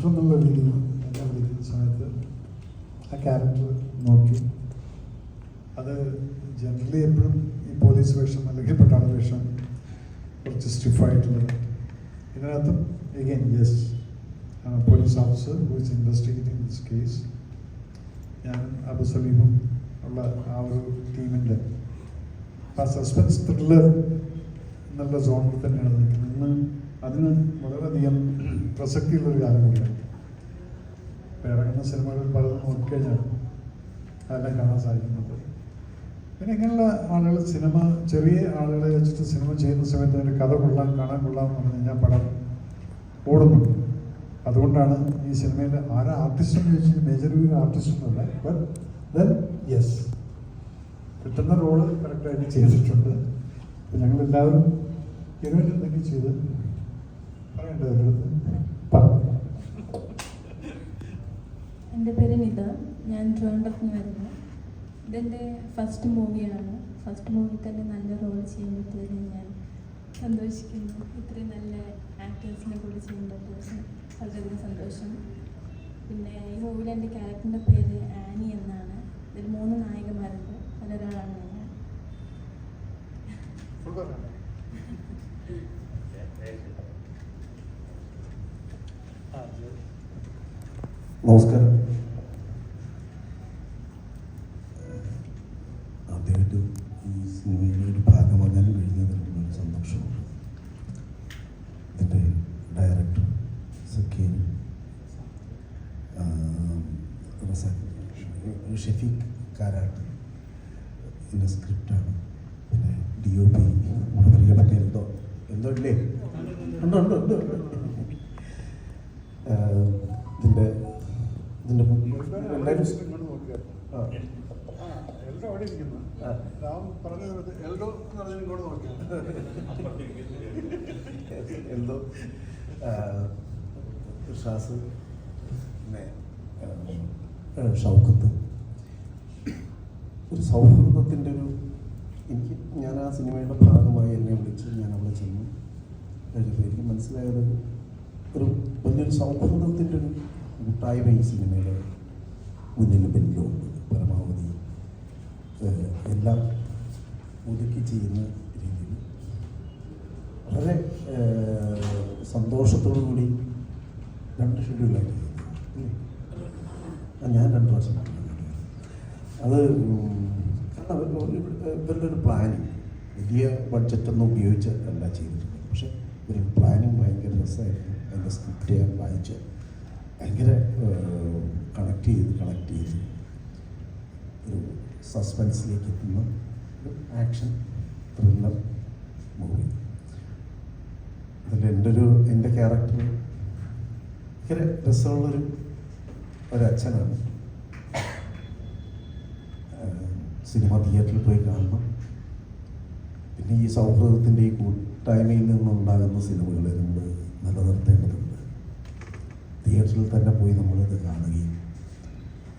Actor എന്നുള്ള രീതിയിൽ എന്നെ വിളിക്കുന്ന സമയത്ത് ആ ക്യാരക്ടർ നോക്കി അത് ജനറലി എപ്പോഴും ഈ പോലീസ് വേഷം അല്ലെങ്കിൽ പട്ടാള വേഷം കുറച്ച് സ്റ്റിഫായിട്ടുള്ളത്. ഇതിനകത്തും again yes police officer who is investigating this case. ഞാൻ അബു സലീമും ഉള്ള ആ ഒരു ടീമിൻ്റെ ആ സസ്പെൻസ് ത്രില്ലർ എന്നുള്ള സോണിൽ തന്നെയാണ് നിൽക്കുന്നത്. ഇന്ന് അതിന് വളരെയധികം പ്രസക്തിയുള്ളൊരു കാലം കൂടിയാണ്. ഇപ്പോൾ ഇറങ്ങുന്ന സിനിമകളിൽ പലതും നോക്കിക്കഴിഞ്ഞാൽ അതെല്ലാം കാണാൻ സാധിക്കുന്നുണ്ട്. പിന്നെ ഇങ്ങനെയുള്ള ആളുകൾ സിനിമ ചെറിയ ആളുകളെ വെച്ചിട്ട് സിനിമ ചെയ്യുന്ന സമയത്ത് അതിൻ്റെ കഥ കൊള്ളാൻ കാണാൻ കൊള്ളാം എന്ന് പറഞ്ഞു കഴിഞ്ഞാൽ പടം ഓടുന്നുണ്ട്. അതുകൊണ്ടാണ് ഈ സിനിമയിൽ ആരാ ആർട്ടിസ്റ്റ് എന്ന് ചോദിച്ചാൽ മേജർ ആർട്ടിസ്റ്റ് ഒന്നുമല്ല. ബട്ട് ദെൻ യെസ് കിട്ടുന്ന റോള് കറക്റ്റായിട്ട് ചെയ്തിട്ടുണ്ട്. അപ്പം ഞങ്ങളെല്ലാവരും ഹീറോയിൻ എന്തെങ്കിലും ചെയ്ത് പറയേണ്ടത് അവരടുത്ത് പറഞ്ഞു. എൻ്റെ പേര് നിത, ഞാൻ ട്രിവാൻഡ്രത്ത് നിന്ന് വരുന്നു. ഇതെൻ്റെ ഫസ്റ്റ് മൂവിയാണ്. ഫസ്റ്റ് മൂവി തന്നെ നല്ല റോൾ ചെയ്യാൻ പറ്റിയതിൽ ഞാൻ സന്തോഷിക്കുന്നു. ഇത്രയും നല്ല ആക്ടേഴ്സിനെ കൂടി ചെയ്യാൻ പറ്റിയത് വളരെയധികം സന്തോഷം. പിന്നെ ഈ മൂവിയിൽ എൻ്റെ ക്യാരക്ടറിൻ്റെ പേര് ആനി എന്നാണ്. ഇതിൽ 3 നായകന്മാരുണ്ട്. അതിലൊരാളാണ് ഞാൻ. നമസ്കാരം. ആദ്യമായിട്ട് ഈ സിനിമയുടെ ഒരു ഭാഗമാകാൻ കഴിഞ്ഞതിൽ വളരെ സന്തോഷമുണ്ട്. ഇതിൻ്റെ ഡയറക്ടർ സക്കീർ, ഷെഫീഖ് കാരാട്ട് ഇതിൻ്റെ സ്ക്രിപ്റ്റാണ്. പിന്നെ DOP നമ്മുടെ പ്രിയപ്പെട്ട എന്തോ ഇല്ലേ ഉണ്ട് ഉണ്ട് ഉണ്ട് ഇതിൻ്റെ എന്തോ ഷാസ്, പിന്നെ ഷൗക്കത്ത്, ഒരു സൗഹൃദത്തിൻ്റെ ഞാൻ ആ സിനിമയുടെ ഭാഗമായി എന്നെ വിളിച്ച് ഞാൻ അവിടെ ചെന്നു കഴിഞ്ഞപ്പോൾ എനിക്ക് മനസ്സിലായത് ഒരു വലിയൊരു സൗഹൃദത്തിൻ്റെ ഒരു കൂട്ടായ്മ ഈ സിനിമയുടെ മുന്നിൽ പിന്നിലുണ്ട്. പരമാവധി എല്ലാം ഒതുക്കി ചെയ്യുന്ന രീതിയിൽ വളരെ സന്തോഷത്തോടു കൂടി 2 ഷെഡ്യൂളായിട്ട് ഞാൻ 2 പ്രാവശ്യം അത് ഇവരുടെ ഒരു പ്ലാനിങ് വലിയ ബഡ്ജറ്റൊന്നും ഉപയോഗിച്ച് അല്ല ചെയ്തിട്ടുണ്ട്. പക്ഷേ ഇവരുടെ പ്ലാനിങ് ഭയങ്കര രസമായിരുന്നു. അതിൻ്റെ സ്ക്രിപ്റ്റ് ഞാൻ വായിച്ച് ഭയങ്കര കണക്ട് ചെയ്ത് ഒരു സസ്പെൻസിലേക്ക് എത്തുന്ന ഒരു ആക്ഷൻ ത്രില്ലർ മൂവി. അതിൽ എൻ്റെ ക്യാരക്ടർ ഭയങ്കര രസമുള്ളൊരു അച്ഛനാണ്. സിനിമ തിയേറ്ററിൽ പോയി കാണണം. പിന്നെ ഈ സൗഹൃദത്തിൻ്റെ ഈ കൂട്ടായ്മയിൽ നിന്നുണ്ടാകുന്ന സിനിമകളെ നമ്മൾ നിലനിർത്തേണ്ടതുണ്ട്. തിയേറ്ററിൽ തന്നെ പോയി നമ്മളിത് കാണുകയും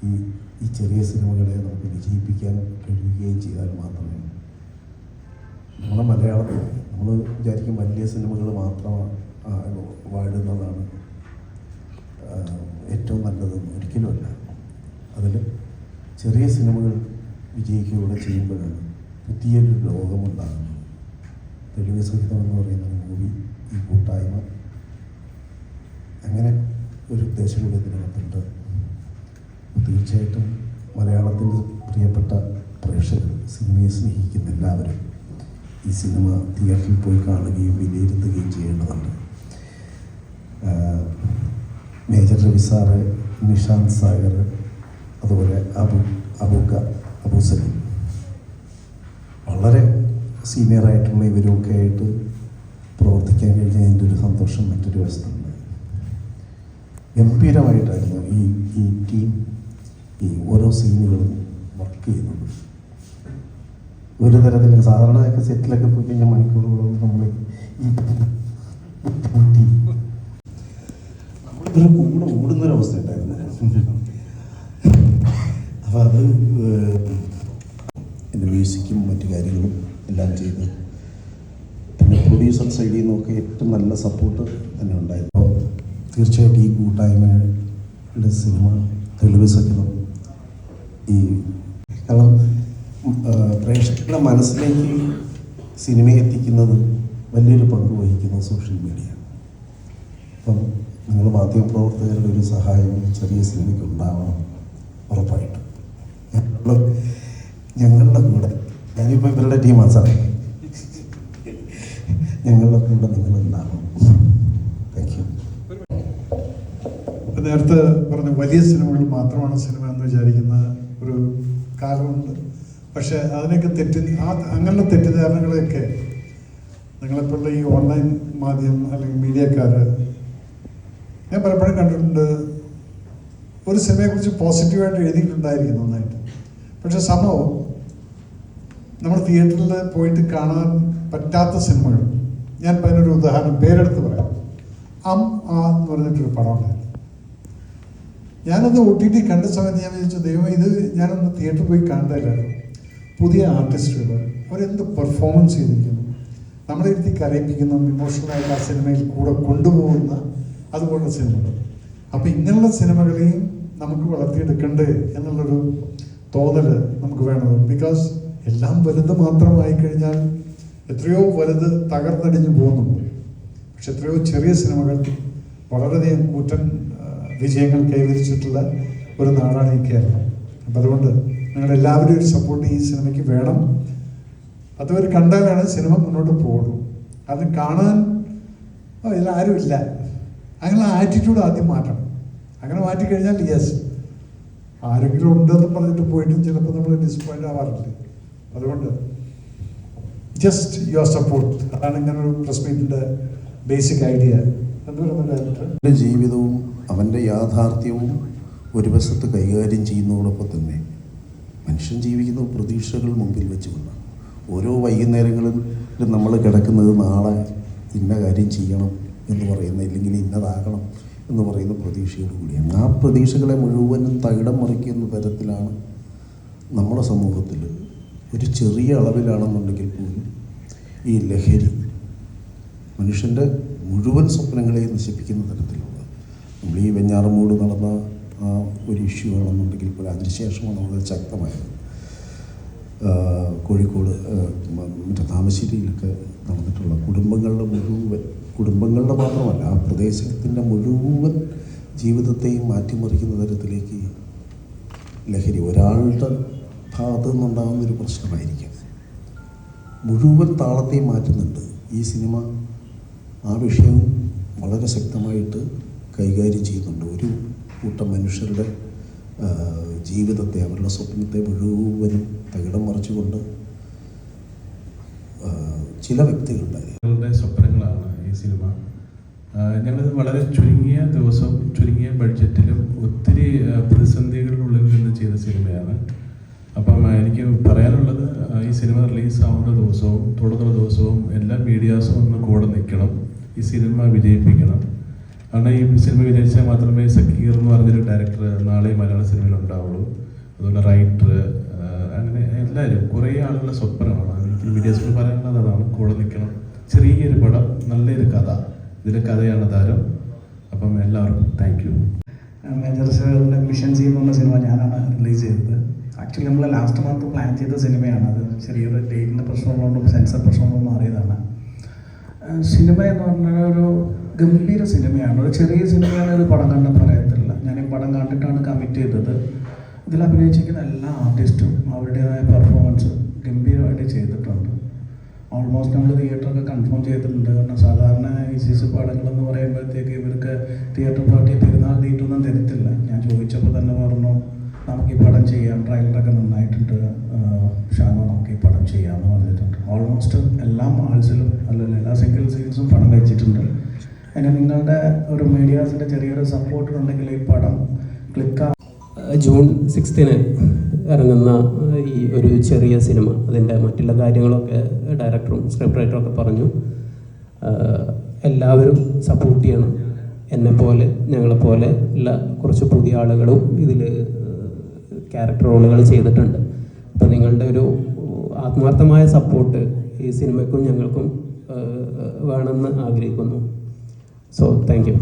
ഈ ചെറിയ സിനിമകളെ നമുക്ക് വിജയിപ്പിക്കാൻ കഴിയുകയും ചെയ്താൽ മാത്രമേ നമ്മളെ മലയാളത്തിൽ നമ്മൾ വിചാരിക്കും വലിയ സിനിമകൾ മാത്രമാണ് വാഴുന്നതാണ് ഏറ്റവും നല്ലതെന്ന്. ഒരിക്കലുമല്ല. അതിൽ ചെറിയ സിനിമകൾ വിജയിക്കുകയൂടെ ചെയ്യുമ്പോഴാണ് പുതിയൊരു ലോകമുണ്ടാകുന്നത്. തെളിവ് സഹിതം എന്ന് പറയുന്ന മൂവി, ഈ കൂട്ടായ്മ, അങ്ങനെ ഒരു ഉദ്ദേശം കൂടി ഇതിനകത്തുണ്ട്. തീർച്ചയായിട്ടും മലയാളത്തിൻ്റെ പ്രിയപ്പെട്ട പ്രേക്ഷകർ, സിനിമയെ സ്നേഹിക്കുന്ന എല്ലാവരും ഈ സിനിമ തിയേറ്ററിൽ പോയി കാണുകയും വിലയിരുത്തുകയും ചെയ്യേണ്ടതുണ്ട്. മേജർ രവി സാറ്, നിഷാന്ത് സാഗർ, അതുപോലെ അബു സലീം, വളരെ സീനിയറായിട്ടുള്ള ഇവരൊക്കെ ആയിട്ട് പ്രവർത്തിക്കാൻ കഴിഞ്ഞതിൻ്റെ ഒരു സന്തോഷം മറ്റൊരു വശത്തുണ്ട്. ഗംഭീരമായിട്ടായിരുന്നു ഈ ടീം ഈ ഓരോ സീനുകളും വർക്ക് ചെയ്യുന്നത്. ഒരു തരത്തിൽ സാധാരണയൊക്കെ സെറ്റിലൊക്കെ പോയി കഴിഞ്ഞാൽ മണിക്കൂറുകളോളം നമ്മൾ ഈ ബുദ്ധിമുട്ടി നമ്മളിതൊരു കൂടെ ഓടുന്നൊരവസ്ഥ ഉണ്ടായിരുന്നു. അപ്പോൾ അത് എൻ്റെ മ്യൂസിക്കും മറ്റു കാര്യങ്ങളും എല്ലാം ചെയ്ത്, പിന്നെ പ്രൊഡ്യൂസർ സൈഡിൽ നിന്നൊക്കെ ഏറ്റവും നല്ല സപ്പോർട്ട് തന്നെ ഉണ്ടായിരുന്നു. തീർച്ചയായിട്ടും ഈ കൂട്ടായ്മയുടെ സിനിമ തെളിവ് സഹിതം ഈ കാരണം പ്രേക്ഷകരുടെ മനസ്സിലേക്ക് സിനിമയെ എത്തിക്കുന്നത് വലിയൊരു പങ്ക് വഹിക്കുന്നത് സോഷ്യൽ മീഡിയ. അപ്പം നിങ്ങൾ മാധ്യമപ്രവർത്തകരുടെ ഒരു സഹായം ചെറിയ സിനിമയ്ക്ക് ഉണ്ടാവണം ഉറപ്പായിട്ടും. ഞങ്ങളുടെ കൂടെ ഞാനിപ്പോൾ ഇവരുടെ ടീമാണ് സാറേ, ഞങ്ങളുടെ കൂടെ നിങ്ങളുണ്ടാവണം. Thank you. നേരത്തെ പറഞ്ഞ വലിയ സിനിമകൾ മാത്രമാണ് സിനിമ എന്ന് വിചാരിക്കുന്ന ഒരു കാലമുണ്ട്. പക്ഷേ അതിനൊക്കെ അങ്ങനെയുള്ള തെറ്റിദ്ധാരണകളെയൊക്കെ നിങ്ങളെപ്പോലുള്ള ഈ ഓൺലൈൻ മാധ്യമം അല്ലെങ്കിൽ മീഡിയക്കാർ ഞാൻ പലപ്പോഴും കണ്ടിട്ടുണ്ട്. ഒരു സിനിമയെക്കുറിച്ച് പോസിറ്റീവായിട്ട് എഴുതിയിട്ടുണ്ടായിരിക്കും നന്നായിട്ട്, പക്ഷെ സംഭവം നമ്മൾ തിയേറ്ററിൽ പോയിട്ട് കാണാൻ പറ്റാത്ത സിനിമകൾ. ഞാൻ അതിനൊരു ഉദാഹരണം പേരെടുത്ത് പറയാം. എന്ന് പറഞ്ഞിട്ടൊരു പടം ഉണ്ടായിരുന്നു. ഞാനത് OTT കണ്ട സമയത്ത് ഞാൻ വിചാരിച്ചു, ദൈവം ഇത് ഞാനൊന്ന് തിയേറ്ററിൽ പോയി കണ്ടല്ലായിരുന്നു. പുതിയ ആർട്ടിസ്റ്റുകൾ അവരെന്ത് പെർഫോമൻസ് ചെയ്തിരിക്കുന്നു, നമ്മളെ ഇരുത്തി കരയിപ്പിക്കുന്ന ഇമോഷണലായിട്ട് ആ സിനിമയിൽ കൂടെ കൊണ്ടുപോകുന്ന അതുപോലുള്ള സിനിമകൾ. അപ്പോൾ ഇങ്ങനെയുള്ള സിനിമകളെയും നമുക്ക് വളർത്തിയെടുക്കണ്ടേ എന്നുള്ളൊരു തോന്നൽ നമുക്ക് വേണം. ബിക്കോസ് എല്ലാം വലുത് മാത്രമായി കഴിഞ്ഞാൽ എത്രയോ വലുത് തകർന്നടിഞ്ഞു പോകുന്നുണ്ട്. പക്ഷെ എത്രയോ ചെറിയ സിനിമകൾ വളരെയധികം കൂറ്റൻ വിജയങ്ങൾ കൈവരിച്ചിട്ടുള്ള ഒരു നാടാണ് ഈ കേരളം. അപ്പം അതുകൊണ്ട് നിങ്ങളെല്ലാവരും ഒരു സപ്പോർട്ട് ഈ സിനിമയ്ക്ക് വേണം. അതുവർ കണ്ടാലാണ് സിനിമ മുന്നോട്ട് പോകുള്ളൂ. അത് കാണാൻ ഇതിലാരുമില്ല, അങ്ങനെയുള്ള ആറ്റിറ്റ്യൂഡ് ആദ്യം മാറ്റണം. അങ്ങനെ മാറ്റിക്കഴിഞ്ഞാൽ യെസ്, ആരെങ്കിലും ഉണ്ടെന്ന് പറഞ്ഞിട്ട് പോയിട്ടും ചിലപ്പോൾ നമ്മൾ ഡിസപ്പോയിൻ്റ് ആവാറില്ല. അതുകൊണ്ട് ജസ്റ്റ് യുവർ സപ്പോർട്ട്, അതാണ് ഇങ്ങനെ ഒരു പ്രസ് മീറ്റിൻ്റെ ബേസിക് ഐഡിയ. അവൻ്റെ ജീവിതവും അവൻ്റെ യാഥാർത്ഥ്യവും ഒരു വശത്ത് കൈകാര്യം ചെയ്യുന്നതോടൊപ്പം തന്നെ മനുഷ്യൻ ജീവിക്കുന്ന പ്രതീക്ഷകൾ മുമ്പിൽ വെച്ചുകൊണ്ടാണ്. ഓരോ വൈകുന്നേരങ്ങളിലും നമ്മൾ കിടക്കുന്നത് നാളെ ഇന്ന കാര്യം ചെയ്യണം എന്ന് പറയുന്ന, ഇല്ലെങ്കിൽ ഇന്നതാകണം എന്ന് പറയുന്ന പ്രതീക്ഷയോട് കൂടിയാണ്. ആ പ്രതീക്ഷകളെ മുഴുവനും തകിടം മറിക്കുന്ന തരത്തിലാണ് നമ്മുടെ സമൂഹത്തിൽ ഒരു ചെറിയ അളവിലാണെന്നുണ്ടെങ്കിൽ പോലും ഈ ലഹരി മനുഷ്യൻ്റെ മുഴുവൻ സ്വപ്നങ്ങളെയും നശിപ്പിക്കുന്ന തരത്തിലുള്ള, നമ്മൾ ഈ വെഞ്ഞാറമൂട് നടന്ന ആ ഒരു ഇഷ്യൂ ആണെന്നുണ്ടെങ്കിൽ പോലും അതിനുശേഷമാണ് വളരെ ശക്തമായത്. കോഴിക്കോട് മറ്റേ താമശ്ശേരിയിലൊക്കെ നടന്നിട്ടുള്ള കുടുംബങ്ങളുടെ മാത്രമല്ല, ആ പ്രദേശത്തിൻ്റെ മുഴുവൻ ജീവിതത്തെയും മാറ്റിമറിക്കുന്ന തരത്തിലേക്ക് ലഹരി ഒരാളുടെ ഭാഗത്തു നിന്നുണ്ടാകുന്നൊരു പ്രശ്നമായിരിക്കും, മുഴുവൻ താളത്തെയും മാറ്റുന്നുണ്ട്. ഈ സിനിമ ആ വിഷയം വളരെ ശക്തമായിട്ട് കൈകാര്യം ചെയ്യുന്നുണ്ട്. ഒരു കൂട്ടം മനുഷ്യരുടെ ജീവിതത്തെ, അവരുടെ സ്വപ്നത്തെ മുഴുവനും തകിടം മറിച്ചുകൊണ്ട് ചില വ്യക്തികളുടെ സ്വപ്നങ്ങളാണ് ഈ സിനിമ. ഞങ്ങളിത് വളരെ ചുരുങ്ങിയ ബഡ്ജറ്റിലും ഒത്തിരി പ്രതിസന്ധികളുള്ളിൽ നിന്ന് ചെയ്ത സിനിമയാണ്. അപ്പം എനിക്ക് പറയാനുള്ളത്, ഈ സിനിമ റിലീസാവുന്ന ദിവസവും തുടർന്നുള്ള ദിവസവും എല്ലാ മീഡിയാസും ഒന്ന് കൂടെ നിൽക്കണം, ഈ സിനിമ വിജയിപ്പിക്കണം. കാരണം ഈ സിനിമ വിജയിച്ചാൽ മാത്രമേ സക്കീർ എന്ന് പറഞ്ഞൊരു ഡയറക്ടർ നാളെ മലയാള സിനിമയിൽ ഉണ്ടാവുള്ളൂ. അതുപോലെ റൈറ്റർ, അങ്ങനെ എല്ലാവരും കുറേ ആളുകളുടെ സ്വപ്നമാണ്. എനിക്ക് മീഡിയാസിൽ പറയാനുള്ളത് അതാണ്, കൂടെ നിൽക്കണം. ചെറിയൊരു പടം, നല്ലൊരു കഥ, ഇതിൻ്റെ കഥയാണ് താരം. അപ്പം എല്ലാവർക്കും താങ്ക് യു. മേജർ സാറിൻ്റെ മിഷൻസ് എന്നുള്ള സിനിമ ഞാനാണ് റിലീസ് ചെയ്തത്. ആക്ച്വലി നമ്മൾ ലാസ്റ്റ് മന്ത് പ്ലാൻ ചെയ്ത സിനിമയാണ്. അത് ചെറിയൊരു ഡേറ്റിൻ്റെ പ്രശ്നമുള്ളതുകൊണ്ടും സെൻസർ പ്രശ്നമുള്ളതും മാറിയതാണ്. സിനിമ എന്ന് പറഞ്ഞാൽ ഒരു ഗംഭീര സിനിമയാണ്, ഒരു ചെറിയ സിനിമയാണ്. ഇത് പടം കണ്ട പറയത്തില്ല. ഞാൻ ഈ പടം കണ്ടിട്ടാണ് കമ്മിറ്റ് ചെയ്തത്. ഇതിൽ അഭിനയിച്ചിരിക്കുന്ന എല്ലാ ആർട്ടിസ്റ്റും അവരുടേതായ പെർഫോമൻസ് ഗംഭീരമായിട്ട് ചെയ്തിട്ടുണ്ട്. ഓൾമോസ്റ്റ് നമ്മൾ തിയേറ്ററൊക്കെ കൺഫേം ചെയ്തിട്ടുണ്ട്. കാരണം സാധാരണ ICC പടങ്ങളെന്ന് പറയുമ്പോഴത്തേക്ക് ഇവർക്ക് തിയേറ്റർ പാർട്ടി പെരുന്നാൾ തീറ്റൊന്നും തരത്തില്ല. ഞാൻ ചോദിച്ചപ്പോൾ തന്നെ പറഞ്ഞു, നമുക്ക് ഈ പടം ചെയ്യാം, ട്രെയിലറൊക്കെ നന്നായിട്ടുണ്ട്, ഷാനോ നമുക്ക് ഈ പടം ചെയ്യാമെന്ന് പറഞ്ഞിട്ടുണ്ട്. ഓൾമോസ്റ്റ് എല്ലാ മാൾസിലും അല്ലെങ്കിൽ എല്ലാ സിംഗിൾ സീൻസും പടം വെച്ചിട്ടുണ്ട്. അതിന് നിങ്ങളുടെ ഒരു മീഡിയാസിൻ്റെ ചെറിയൊരു സപ്പോർട്ട് ഉണ്ടെങ്കിൽ ഈ പടം ക്ലിക്കാവും. ജൂൺ 6 ഇറങ്ങുന്ന ഈ ഒരു ചെറിയ സിനിമ, അതിൻ്റെ മറ്റുള്ള കാര്യങ്ങളൊക്കെ ഡയറക്ടറും സ്ക്രിപ്റ്റ് റൈറ്ററും ഒക്കെ പറഞ്ഞു. എല്ലാവരും സപ്പോർട്ട് ചെയ്യണം. എന്നെപ്പോലെ ഞങ്ങളെപ്പോലെ ഉള്ള കുറച്ച് പുതിയ ആളുകളും ഇതിൽ ക്യാരക്ടർ റോളുകൾ ചെയ്തിട്ടുണ്ട്. അപ്പോൾ നിങ്ങളുടെ ഒരു ആത്മാർത്ഥമായ സപ്പോർട്ട് ഈ സിനിമയ്ക്കും ഞങ്ങൾക്കും വേണമെന്ന് ആഗ്രഹിക്കുന്നു. So thank you.